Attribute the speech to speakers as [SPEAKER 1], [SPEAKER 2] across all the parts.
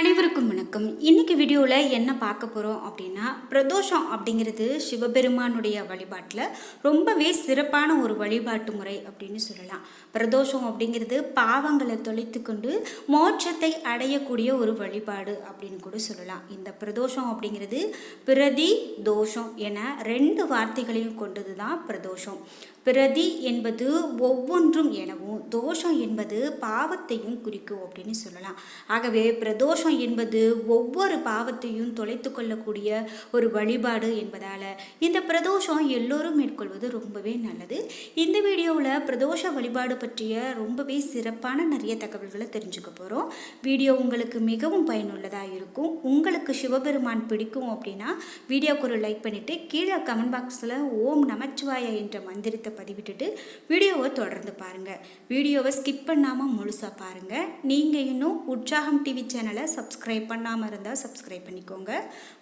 [SPEAKER 1] அனைவருக்கும் வணக்கம். இன்னைக்கு வீடியோவில் என்ன பார்க்க போகிறோம் அப்படின்னா, பிரதோஷம் அப்படிங்கிறது சிவபெருமானுடைய வழிபாட்டில் ரொம்பவே சிறப்பான ஒரு வழிபாட்டு முறை அப்படின்னு சொல்லலாம். பிரதோஷம் அப்படிங்கிறது பாவங்களை தொலைத்து கொண்டு மோட்சத்தை அடையக்கூடிய ஒரு வழிபாடு அப்படின்னு கூட சொல்லலாம். இந்த பிரதோஷம் அப்படிங்கிறது பிரதி தோஷம் என 2 வார்த்தைகளையும் கொண்டது தான் பிரதோஷம். பிரதி என்பது ஒவ்வொன்றும் எனவும், தோஷம் என்பது பாவத்தையும் குறிக்கும் அப்படின்னு சொல்லலாம். ஆகவே பிரதோஷம் என்பது ஒவ்வொரு பாவத்தையும் தொலைத்து கொள்ளக்கூடிய ஒரு வழிபாடு என்பதால் இந்த பிரதோஷம் எல்லோரும் மேற்கொள்வது ரொம்பவே நல்லது. இந்த வீடியோவில் பிரதோஷ வழிபாடு பற்றிய ரொம்பவே சிறப்பான நிறைய தகவல்களை தெரிஞ்சுக்க போகிறோம். வீடியோ உங்களுக்கு மிகவும் பயனுள்ளதாக இருக்கும். உங்களுக்கு சிவபெருமான் பிடிக்கும் அப்படின்னா வீடியோக்கு ஒரு லைக் பண்ணிவிட்டு கீழே கமெண்ட் பாக்ஸில் ஓம் நமச்சிவாய என்ற மந்திரத்தை பதிவிட்டுட்டு வீடியோவை தொடர்ந்து பாருங்கள். வீடியோவை ஸ்கிப் பண்ணாமல் முழுசாக பாருங்கள். நீங்கள் இன்னும் உற்சாகம் டிவி சேனலை சப்ஸ்கிரைப் பண்ணாமல் இருந்தால் சப்ஸ்கிரைப் பண்ணிக்கோங்க.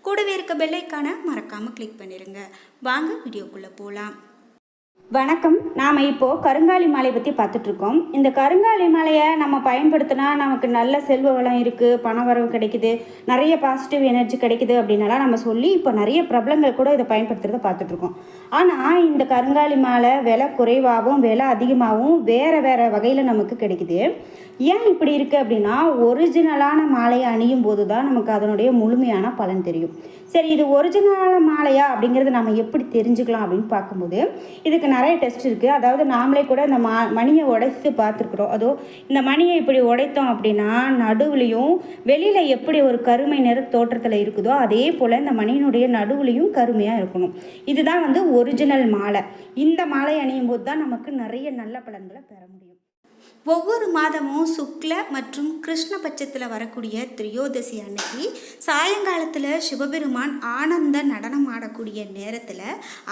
[SPEAKER 1] கூடவே இருக்க பெல் ஐகானை மறக்காமல் கிளிக் பண்ணிடுங்க. வாங்க வீடியோக்குள்ளே போகலாம்.
[SPEAKER 2] வணக்கம். நாம் இப்போது கருங்காலி மாலை பற்றி பார்த்துட்ருக்கோம். இந்த கருங்காலி மாலையை நம்ம பயன்படுத்தினா நமக்கு நல்ல செல்வ வளம் இருக்குது, பண வரவு கிடைக்குது, நிறைய பாசிட்டிவ் எனர்ஜி கிடைக்குது அப்படின்னாலாம் நம்ம சொல்லி இப்போ நிறைய பிரபலங்கள் கூட இதை பயன்படுத்துகிறத பார்த்துட்ருக்கோம். ஆனால் இந்த கருங்காலி மாலை விலை குறைவாகவும் விலை அதிகமாகவும் வேறு வகையில் நமக்கு கிடைக்குது. ஏன் இப்படி இருக்குது அப்படின்னா, ஒரிஜினலான மாலையை அணியும் போது தான் நமக்கு அதனுடைய முழுமையான பலன் தெரியும். சரி, இது ஒரிஜினலான மாலையா அப்படிங்கிறது நம்ம எப்படி தெரிஞ்சுக்கலாம் அப்படின்னு பார்க்கும்போது இதுக்கு நிறைய டெஸ்ட் இருக்குது. அதாவது நாமளே கூட இந்த மணியை உடைத்து பார்த்துருக்குறோம். அதோ இந்த மணியை இப்படி உடைத்தோம் அப்படின்னா நடுவுலையும் வெளியில் எப்படி ஒரு கருமை நிற தோற்றத்தில் இருக்குதோ அதே போல் இந்த மணியினுடைய நடுவுலையும் கருமையாக இருக்கணும். இதுதான் ஒரிஜினல் மாலை. இந்த மாலை அணியும் போது தான் நமக்கு நிறைய நல்ல பலன்களை பெற முடியும்.
[SPEAKER 1] ஒவ்வொரு மாதமும் சுக்ல மற்றும் கிருஷ்ண பட்சத்தில் வரக்கூடிய திரியோதசி அன்னைக்கு சாயங்காலத்தில் சிவபெருமான் ஆனந்த நடனம் ஆடக்கூடிய நேரத்தில்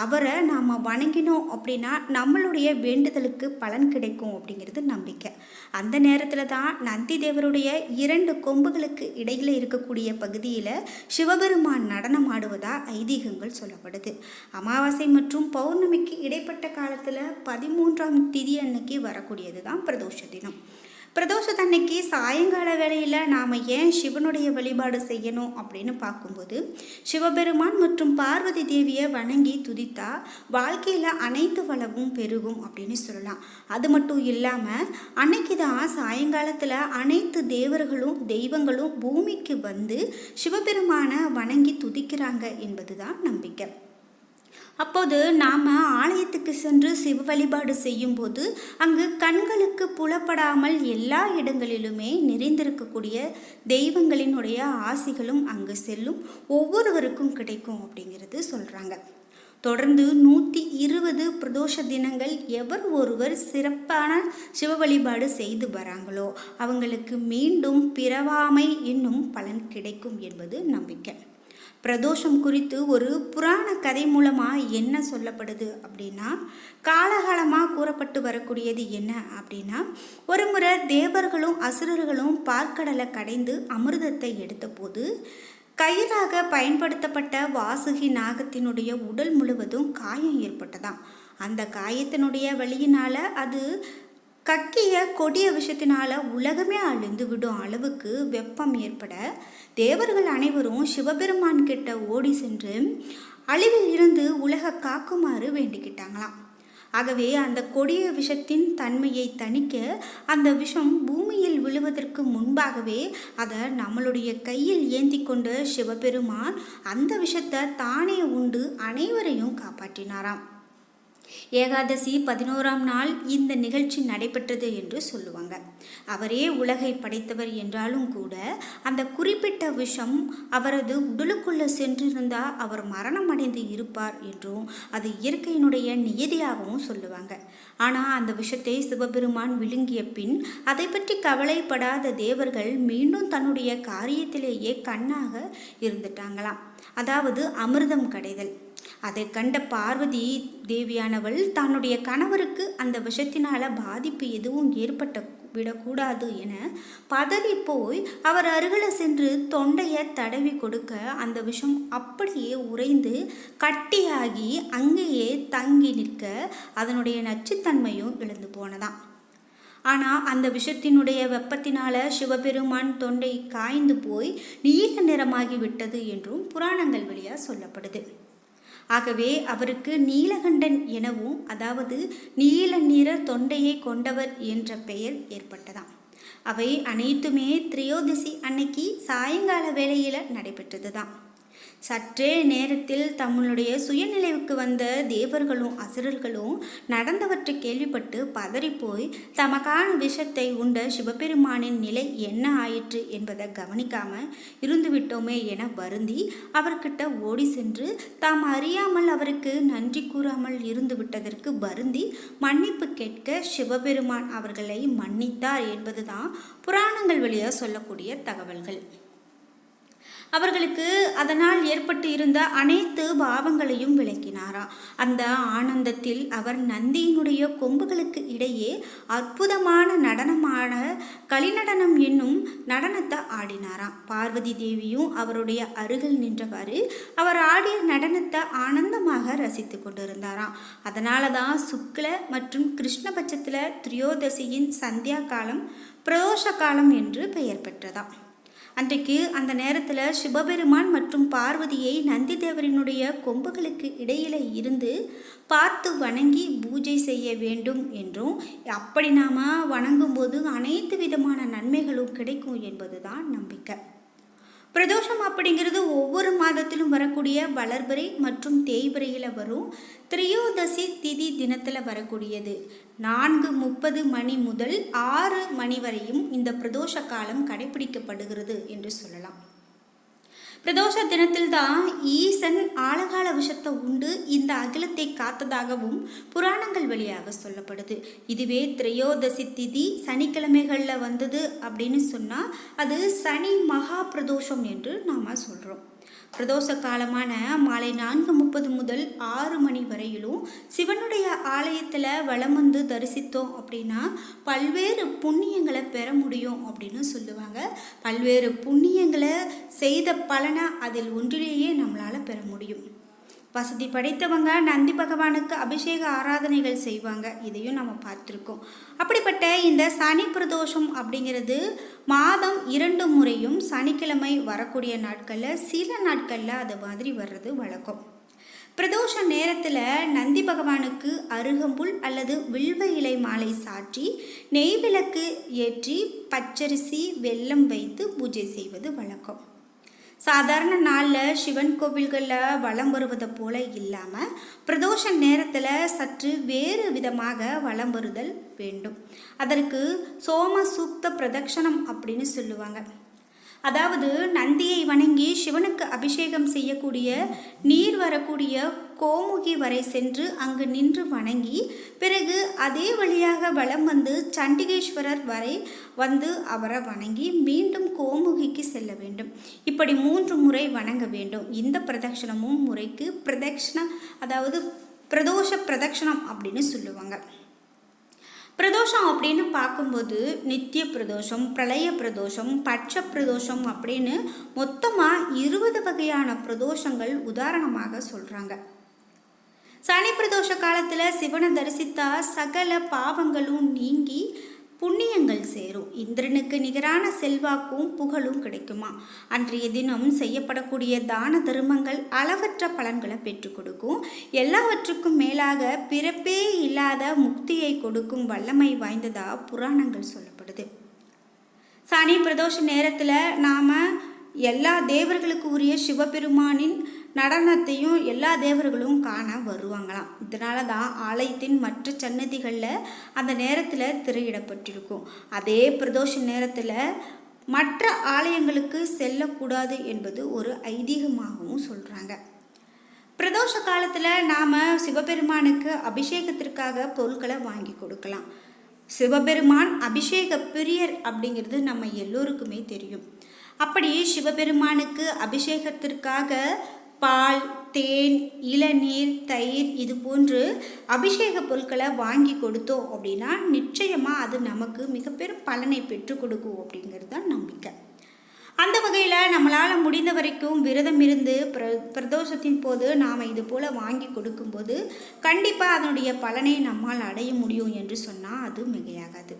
[SPEAKER 1] அவரை நாம் வணங்கினோம் அப்படின்னா நம்மளுடைய வேண்டுதலுக்கு பலன் கிடைக்கும் அப்படிங்கிறது நம்பிக்கை. அந்த நேரத்தில் தான் நந்தி தேவருடைய 2 கொம்புகளுக்கு இடையில் இருக்கக்கூடிய பகுதியில் சிவபெருமான் நடனம் ஆடுவதா ஐதீகங்கள் சொல்லப்படுது. அமாவாசை மற்றும் பௌர்ணமிக்கு இடைப்பட்ட காலத்தில் 13ஆம் திதி அன்னைக்கு வரக்கூடியது தான் பிரதோஷ தினம். பிரதோஷத்தன்னைக்கு சாயங்கால வேளையில் நாம் ஏன் சிவனுடைய வழிபாடு செய்யணும் அப்படின்னு பார்க்கும்போது, சிவபெருமான் மற்றும் பார்வதி தேவியை வணங்கி துதித்தா வாழ்க்கையில் அனைத்து வளமும் பெருகும் அப்படின்னு சொல்லலாம். அது மட்டும் இல்லாமல் அன்னைக்கு தான் சாயங்காலத்தில் அனைத்து தேவர்களும் தெய்வங்களும் பூமிக்கு வந்து சிவபெருமானை வணங்கி துதிக்கிறாங்க என்பது தான் நம்பிக்கை. அப்போது நாம் ஆலயத்துக்கு சென்று சிவ வழிபாடு செய்யும்போது அங்கு கண்களுக்கு புலப்படாமல் எல்லா இடங்களிலுமே நிறைந்திருக்கக்கூடிய தெய்வங்களினுடைய ஆசிகளும் அங்கு செல்லும் ஒவ்வொருவருக்கும் கிடைக்கும் அப்படிங்கிறது சொல்கிறாங்க. தொடர்ந்து 120 பிரதோஷ தினங்கள் எவர் ஒருவர் சிறப்பான சிவ வழிபாடு செய்து வராங்களோ அவங்களுக்கு மீண்டும் பிறவாமை என்னும் பலன் கிடைக்கும் என்பது நம்பிக்கை. பிரதோஷம் குறித்து ஒரு புராண கதை மூலமாக என்ன சொல்லப்படுது அப்படின்னா, காலகாலமாக கூறப்பட்டு வரக்கூடியது என்ன அப்படின்னா, ஒரு முறை தேவர்களும் அசுரர்களும் பார்க்கடலை கடைந்து அமிர்தத்தை எடுத்த போது கயிறாக பயன்படுத்தப்பட்ட வாசுகி நாகத்தினுடைய உடல் முழுவதும் காயம் ஏற்பட்டதாம். அந்த காயத்தினுடைய வலியினால் அது கக்கிய கொடிய விஷயத்தினால உலகமே அழிந்து விடும் அளவுக்கு வெப்பம் ஏற்பட தேவர்கள் அனைவரும் சிவபெருமான் கிட்ட ஓடி சென்று அழிவில் இருந்து உலக காக்குமாறு வேண்டிக்கிட்டாங்களாம். ஆகவே அந்த கொடிய விஷத்தின் தன்மையை தணிக்க அந்த விஷம் பூமியில் விழுவதற்கு முன்பாகவே அதை நம்மளுடைய கையில் ஏந்தி கொண்ட சிவபெருமான் அந்த விஷத்தை தானே உண்டு அனைவரையும் காப்பாற்றினாராம். ஏகாதசி 11ஆம் நாள் இந்த நிகழ்ச்சி நடைபெற்றது என்று சொல்லுவாங்க. அவரே உலகை படைத்தவர் என்றாலும் கூட அந்த குறிப்பிட்ட விஷம் அவரது உடலுக்குள்ளே சென்றிருந்தால் அவர் மரணம் அடைந்து இருப்பார் என்றும் அது இயற்கையினுடைய நியதியாகவும் சொல்லுவாங்க. ஆனால் அந்த விஷத்தை சிவபெருமான் விழுங்கிய பின் அதை பற்றி கவலைப்படாத தேவர்கள் மீண்டும் தன்னுடைய காரியத்திலேயே கண்ணாக இருந்துட்டாங்களாம். அதாவது அமிர்தம் கடைதல். அதை கண்ட பார்வதி தேவியானவள் தன்னுடைய கணவருக்கு அந்த விஷத்தினால பாதிப்பு எதுவும் ஏற்பட்ட விடக்கூடாது என பதறி போய் அவர் அருகில் சென்று தொண்டையை தடவி கொடுக்க அந்த விஷம் அப்படியே உறைந்து கட்டியாகி அங்கேயே தங்கி நிற்க அதனுடைய நச்சுத்தன்மையும் இழந்து போனதாம். ஆனால் அந்த விஷத்தினுடைய வெப்பத்தினால சிவபெருமான் தொண்டை காய்ந்து போய் நீல நிறமாகி விட்டது என்றும் புராணங்கள் வழியாக சொல்லப்படுது. ஆகவே அவருக்கு நீலகண்டன் எனவும், அதாவது நீல நிற தொண்டையை கொண்டவர் என்ற பெயர் ஏற்பட்டதாம். அவை அனைத்துமே திரையோதசி அன்னைக்கு சாயங்கால வேளையில் நடைபெற்றது தான். சற்றே நேரத்தில் தம்முடைய சுயநிலைவுக்கு வந்த தேவர்களும் அசுரர்களும் நடந்தவற்றை கேள்விப்பட்டு பதறிப்போய் தமக்கான விஷத்தை உண்ட சிவபெருமானின் நிலை என்ன ஆயிற்று என்பதை கவனிக்காம இருந்துவிட்டோமே என வருந்தி அவர்கிட்ட ஓடி சென்று தாம் அறியாமல் அவருக்கு நன்றி கூறாமல் இருந்து விட்டதற்கு வருந்தி மன்னிப்பு கேட்க சிவபெருமான் அவர்களை மன்னித்தார் என்பதுதான் புராணங்கள் வழியாக சொல்லக்கூடிய தகவல்கள். அவர்களுக்கு அதனால் ஏற்பட்டு இருந்த அனைத்து பாவங்களையும் விளக்கினாராம். அந்த ஆனந்தத்தில் அவர் நந்தியினுடைய கொம்புகளுக்கு இடையே அற்புதமான நடனமான களிநடனம் என்னும் நடனத்தை ஆடினாராம். பார்வதி தேவியும் அவருடைய அருகில் நின்றவாறு அவர் ஆடிய நடனத்தை ஆனந்தமாக ரசித்து கொண்டிருந்தாராம். அதனால தான் சுக்ல மற்றும் கிருஷ்ணபட்சத்தில் திரையோதசியின் சந்தியா காலம் பிரதோஷ காலம் என்று பெயர் பெற்றதாம். அன்றைக்கு அந்த நேரத்தில் சிவபெருமான் மற்றும் பார்வதியை நந்தி தேவரினுடைய கொம்புகளுக்கு இடையில இருந்து பார்த்து வணங்கி பூஜை செய்ய வேண்டும் என்றும், அப்படி நாம் வணங்கும்போது அனைத்து விதமான நன்மைகளும் கிடைக்கும் என்பதுதான் நம்பிக்கை. பிரதோஷம் அப்படிங்கிறது ஒவ்வொரு மாதத்திலும் வரக்கூடிய வளர்பிறை மற்றும் தேய்பிறையில் வரும் திரையோதசி திதி தினத்தில் வரக்கூடியது. 4:30 மணி முதல் 6 மணி வரையும் இந்த பிரதோஷ காலம் கடைபிடிக்கப்படுகிறது என்று சொல்லலாம். பிரதோஷ தினத்தில்தான் ஈசன் ஆழகால விஷத்தை உண்டு இந்த அகிலத்தை காத்ததாகவும் புராணங்கள் வழியாக சொல்லப்படுது. இதுவே திரையோதசி திதி சனிக்கிழமைகளில் வந்தது அப்படின்னு சொன்னால் அது சனி மகா பிரதோஷம் என்று நாம் சொல்கிறோம். பிரதோஷ காலமான மாலை 4:30 முதல் 6 மணி வரையிலும் சிவனுடைய ஆலயத்தில் வலம் வந்து தரிசித்தோம் அப்படின்னா பல்வேறு புண்ணியங்களை பெற முடியும் அப்படின்னு சொல்லுவாங்க. பல்வேறு புண்ணியங்களை செய்த பலனை அதில் ஒன்றிலேயே நம்மளால் பெற முடியும். வசதி படைத்தவங்க நந்தி பகவானுக்கு அபிஷேக ஆராதனைகள் செய்வாங்க. இதையும் நம்ம பார்த்துருக்கோம். அப்படிப்பட்ட இந்த சனி பிரதோஷம் அப்படிங்கிறது மாதம் 2 முறையும் சனிக்கிழமை வரக்கூடிய நாட்களில் சில நாட்களில் அது மாதிரி வர்றது வழக்கம். பிரதோஷ நேரத்தில் நந்தி பகவானுக்கு அருகம்புல் அல்லது வில்வ இலை மாலை சாற்றி நெய் விளக்கு ஏற்றி பச்சரிசி வெல்லம் வைத்து பூஜை செய்வது வழக்கம். சாதாரண நாளில் சிவன் கோவில்களில் வலம் வருவதை போல இல்லாமல் பிரதோஷ நேரத்தில் சற்று வேறு விதமாக வலம் வருதல் வேண்டும். அதற்கு சோம சூக்த பிரதட்சணம் அப்படின்னு சொல்லுவாங்க. அதாவது நந்தியை வணங்கி சிவனுக்கு அபிஷேகம் செய்யக்கூடிய நீர் வரக்கூடிய கோமுகி வரை சென்று அங்கு நின்று வணங்கி பிறகு அதே வழியாக வலம் வந்து சண்டிகேஸ்வரர் வரை வந்து அவரை வணங்கி மீண்டும் கோமுகிக்கு செல்ல வேண்டும். இப்படி 3 முறை வணங்க வேண்டும். இந்த பிரதட்சணமும் முறைக்கு பிரதட்சணம், அதாவது பிரதோஷ பிரதட்சணம் அப்படின்னு சொல்லுவாங்க. பிரதோஷம் அப்படின்னு பார்க்கும்போது நித்திய பிரதோஷம், பிரளய பிரதோஷம், பட்ச பிரதோஷம் அப்படின்னு மொத்தமாக 20 வகையான பிரதோஷங்கள் உதாரணமாக சொல்கிறாங்க. சனி பிரதோஷ காலத்தில் சிவனை தரிசித்தா சகல பாவங்களும் நீங்கி புண்ணியங்கள் சேரும். இந்திரனுக்கு நிகரான செல்வாக்கும் புகழும் கிடைக்குமா. அன்றைய தினம் செய்யப்படக்கூடிய தான தர்மங்கள் அளவற்ற பலன்களை பெற்றுக் கொடுக்கும். எல்லாவற்றுக்கும் மேலாக பிறப்பே இல்லாத முக்தியை கொடுக்கும் வல்லமை வாய்ந்ததா புராணங்கள் சொல்லப்படுது. சனி பிரதோஷ நேரத்தில் நாம் எல்லா தேவர்களுக்கு உரிய சிவபெருமானின் நடனத்தையும் எல்லா தேவர்களும் காண வருவாங்களாம். இதனால தான் ஆலயத்தின் மற்ற சன்னதிகளில் அந்த நேரத்தில் திரையிடப்பட்டிருக்கும். அதே பிரதோஷ நேரத்தில் மற்ற ஆலயங்களுக்கு செல்லக்கூடாது என்பது ஒரு ஐதீகமாகவும் சொல்கிறாங்க. பிரதோஷ காலத்தில் நாம் சிவபெருமானுக்கு அபிஷேகத்திற்காக பொருட்களை வாங்கி கொடுக்கலாம். சிவபெருமான் அபிஷேக பிரியர் அப்படிங்கிறது நம்ம எல்லோருக்குமே தெரியும். அப்படி சிவபெருமானுக்கு அபிஷேகத்திற்காக பால், தேன், இளநீர், தயிர் இது போன்று அபிஷேக பொருட்களை வாங்கி கொடுத்தோம் அப்படின்னா நிச்சயமாக அது நமக்கு மிக பெரும் பலனை பெற்றுக் கொடுக்கும் அப்படிங்கிறது தான் நம்பிக்கை. அந்த வகையில் நம்மளால் முடிந்த வரைக்கும் விரதம் இருந்து பிரதோஷத்தின் போது நாம் இது போல் வாங்கி கொடுக்கும்போது கண்டிப்பாக அதனுடைய பலனை நம்மால் அடைய முடியும் என்று சொன்னால் அது மிகையாகாது.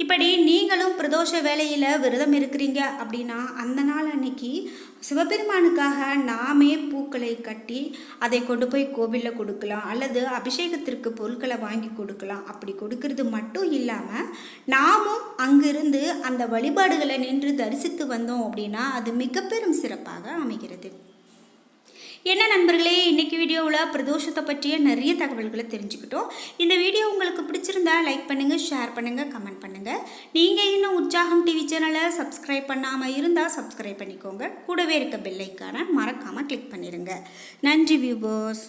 [SPEAKER 1] இப்படி நீங்களும் பிரதோஷ வேளையில் விரதம் இருக்கிறீங்க அப்படின்னா அந்த நாள் அன்னைக்கு சிவபெருமானுக்காக நாமே பூக்களை கட்டி அதை கொண்டு போய் கோவிலில் கொடுக்கலாம், அல்லது அபிஷேகத்திற்கு பொருட்களை வாங்கி கொடுக்கலாம். அப்படி கொடுக்கறது மட்டும் இல்லாமல் நாமும் அங்கிருந்து அந்த வழிபாடுகளை நின்று தரிசித்து வந்தோம் அப்படின்னா அது மிக பெரும் சிறப்பாக அமைகிறது. என்ன நண்பர்களே, இன்றைக்கி வீடியோவில் பிரதோஷத்தை பற்றிய நிறைய தகவல்களை தெரிஞ்சுக்கிட்டோம். இந்த வீடியோ உங்களுக்கு பிடிச்சிருந்தா லைக் பண்ணுங்கள், ஷேர் பண்ணுங்கள், கமெண்ட் பண்ணுங்கள். நீங்கள் இன்னும் உற்சாகம் டிவி சேனலை சப்ஸ்கிரைப் பண்ணாமல் இருந்தால் சப்ஸ்கிரைப் பண்ணிக்கோங்க. கூடவே இருக்க பெல் ஐக்கானை மறக்காமல் கிளிக் பண்ணிடுங்க. நன்றி வியூவர்ஸ்.